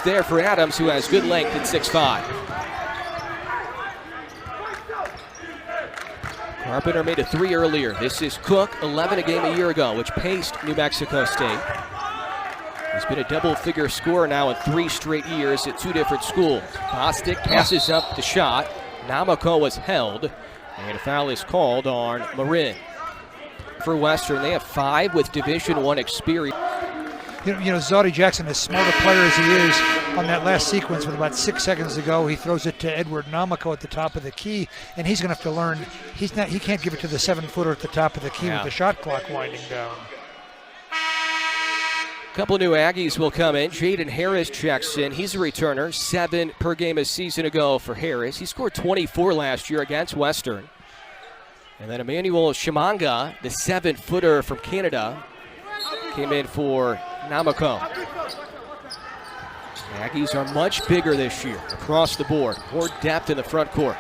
There for Adams, who has good length at 6'5". Carpenter made a 3 earlier. This is Cook, 11 a game a year ago, which paced New Mexico State. He's been a double-figure scorer now in 3 straight years at 2 different schools. Bostic passes up the shot. Namoko was held, and a foul is called on Marin. For Western, they have 5 with Division I experience. You know, Zoddy Jackson, as smart a player as he is, on that last sequence with about 6 seconds to go, he throws it to Edward Namoko at the top of the key, and he's going to have to learn. He can't give it to the 7-footer at the top of the key with the shot clock winding down. A couple new Aggies will come in. Jaden Harris checks in. He's a returner, 7 per game a season ago for Harris. He scored 24 last year against Western. And then Emmanuel Shimanga, the 7-footer from Canada, came in for Namoko. Aggies are much bigger this year across the board. More depth in the front court.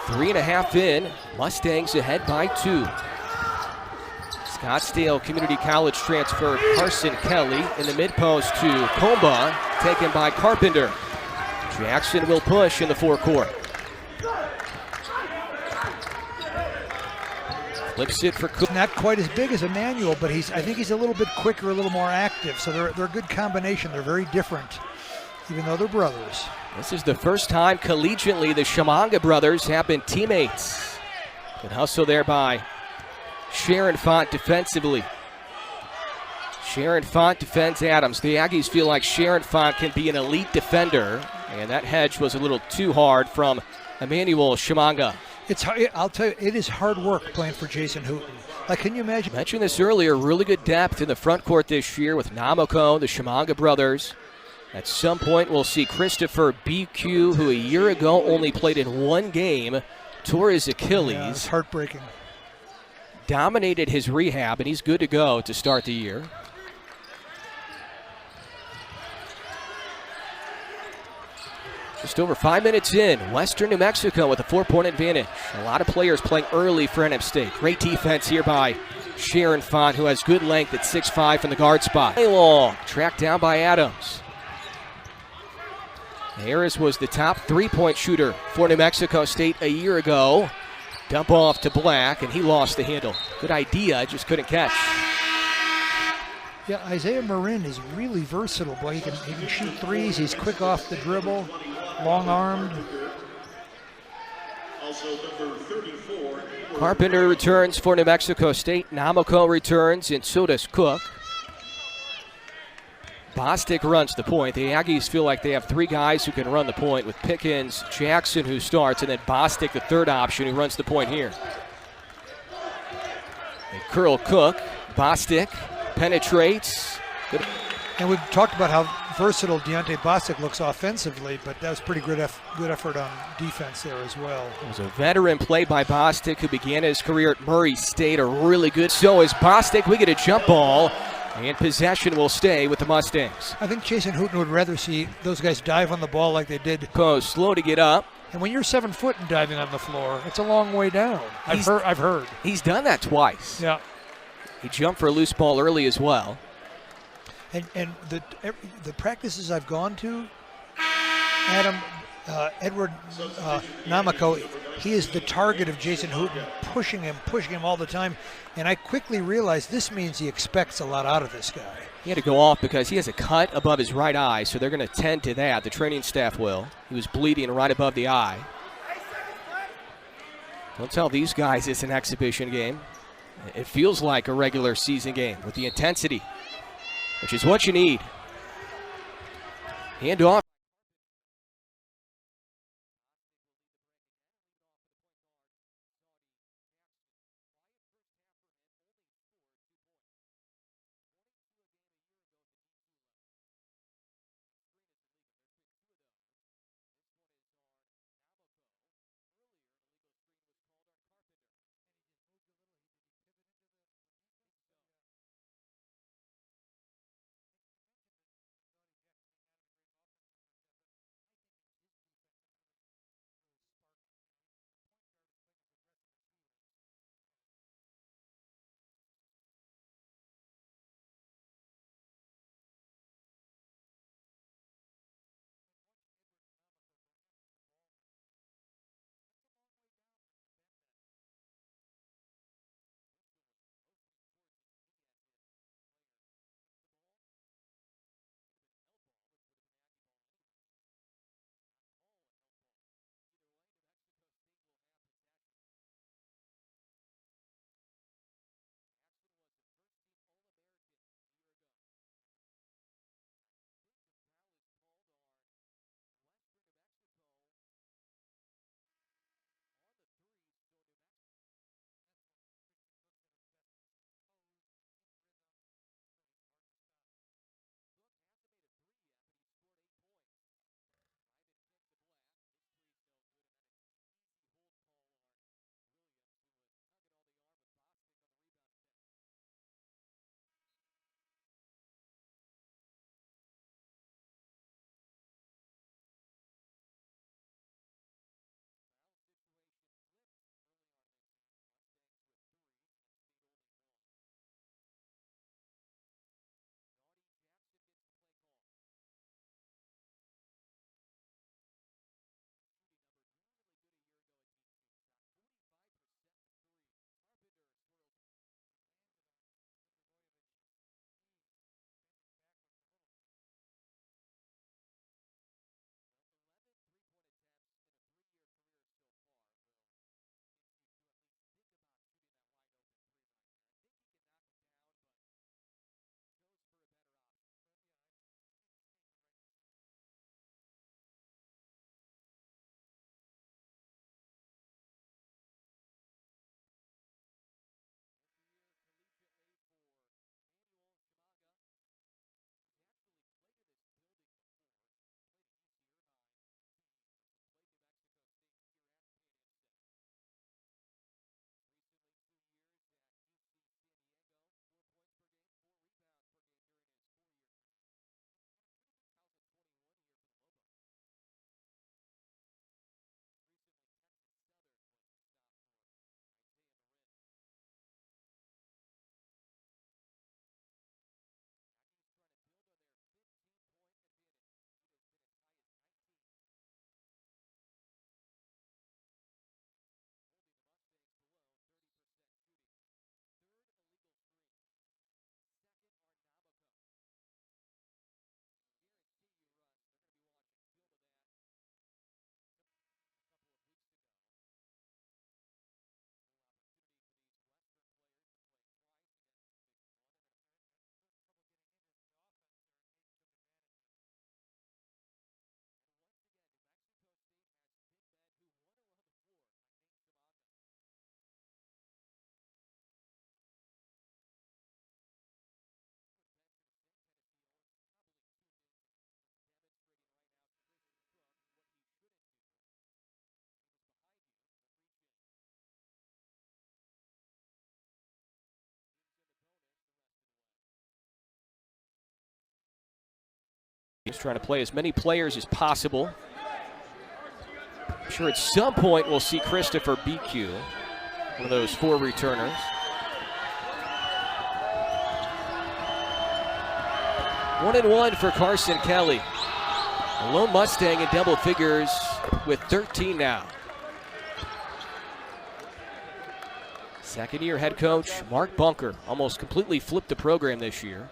3.5 in. Mustangs ahead by 2. Scottsdale Community College transfer Carson Kelly in the mid-post to Comba, taken by Carpenter. Jackson will push in the forecourt. Flips it for Cook. Not quite as big as Emmanuel, but I think he's a little bit quicker, a little more active. So they're a good combination. They're very different, even though they're brothers. This is the first time collegiately the Shimanga brothers have been teammates. Good hustle there by Sharon Font defensively. Sharon Font defends Adams. The Aggies feel like Sharon Font can be an elite defender, and that hedge was a little too hard from Emmanuel Shimanga. I'll tell you, it is hard work playing for Jason Hooten. Like, can you imagine? I mentioned this earlier, really good depth in the front court this year with Namoko, the Shimanga brothers. At some point, we'll see Christopher BQ, who a year ago only played in 1 game, tore his Achilles. Yeah, it's heartbreaking. Dominated his rehab, and he's good to go to start the year. Just over 5 minutes in, Western New Mexico with a 4-point advantage. A lot of players playing early for NM State. Great defense here by Sharon Font, who has good length at 6'5" from the guard spot. Long, tracked down by Adams. Harris was the top 3-point shooter for New Mexico State a year ago. Dump off to Black, and he lost the handle. Good idea, just couldn't catch. Yeah, Isaiah Marin is really versatile. Boy, he can shoot threes. He's quick off the dribble, long-armed. Carpenter returns for New Mexico State. Namoko returns, and so does Cook. Bostic runs the point. The Aggies feel like they have 3 guys who can run the point, with Pickens, Jackson, who starts, and then Bostic, the 3rd option, who runs the point here. They curl Cook. Bostic penetrates. Good. And we've talked about how versatile Deontay Bostic looks offensively, but that was pretty good effort on defense there as well. It was a veteran play by Bostic, who began his career at Murray State. A really good. So is Bostic. We get a jump ball, and possession will stay with the Mustangs. I think Jason Hooten would rather see those guys dive on the ball like they did. Slow to get up. And when you're 7 foot and diving on the floor, it's a long way down. I've heard. He's done that twice. Yeah. He jumped for a loose ball early as well. And the practices I've gone to, Adam, Edward Namoko, he is the target of Jason Hooten, pushing him all the time. And I quickly realized this means he expects a lot out of this guy. He had to go off because he has a cut above his right eye, so they're going to tend to that. The training staff will. He was bleeding right above the eye. Don't tell these guys it's an exhibition game. It feels like a regular season game with the intensity, which is what you need. Hand off. He's trying to play as many players as possible. I'm sure at some point we'll see Christopher BQ, one of those 4 returners. One and one for Carson Kelly. A lone Mustang in double figures with 13 now. Second-year head coach Mark Bunker almost completely flipped the program this year.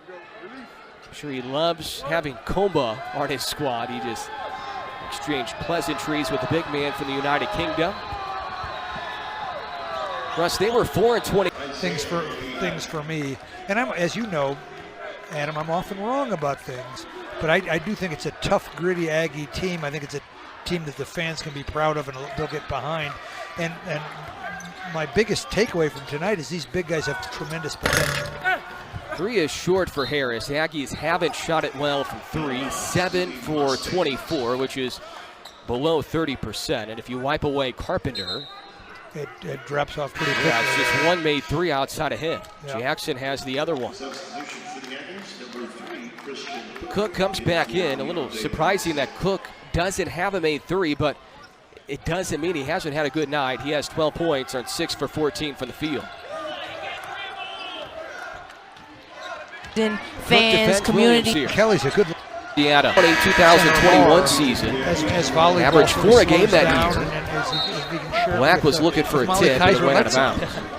I'm sure he loves having Comba on his squad. He just exchanged pleasantries with the big man from the United Kingdom. Russ, they were 4-20. Things for me, and as you know, Adam, I'm often wrong about things, but I do think it's a tough, gritty Aggie team. I think it's a team that the fans can be proud of and they'll get behind. And my biggest takeaway from tonight is these big guys have tremendous potential. 3 is short for Harris. The Aggies haven't shot it well from 3. 7 for 24, which is below 30%. And if you wipe away Carpenter, it drops off pretty quickly. yeah, it's just one made 3 outside of him. Yeah. Jackson has the other one. Cook comes back in. A little surprising that Cook doesn't have a made 3, but it doesn't mean he hasn't had a good night. He has 12 points on 6 for 14 from the field. Fans, community. Kelly's a good Indiana 2021 season. As volleyball Averaged 4 a game that down, year. and as he can share Black with, was looking for a Molly tip and it Kaiser, went out of that's- bounds.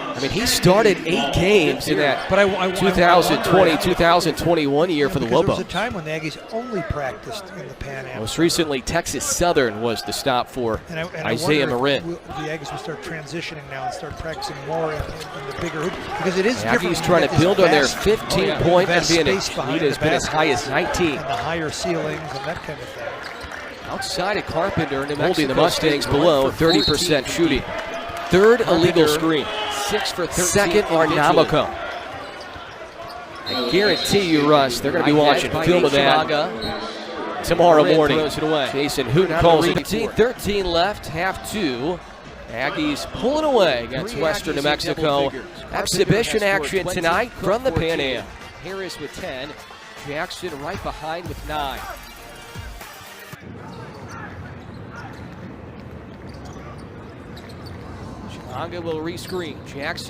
I mean, he started 8 games in that But I 2020-2021 year for the because Lobos. There was a time when the Aggies only practiced in the Pan Am. Most recently, Texas Southern was the stop for And Isaiah I wonder Marin. if the Aggies will start transitioning now and start practicing more in the bigger hoop, because it is different. Aggies when trying you to get build this on their vast- 15-point vast advantage. space behind Lead has the been as high as baskets 19. and the higher ceilings and that kind of thing. Outside of Carpenter, New holding the Mustangs below 30% shooting. Third, illegal screen. 6 for 13. Second are Namako. I guarantee you, Russ, they're going to be watching film of that tomorrow morning. Throws it away. Jason Hooten calls it. 13 left, half 2. Aggies pulling away against Western New Mexico. Exhibition action tonight from the Pan Am. Harris with 10. Jackson right behind with 9. Chilanga will rescreen. Jackson.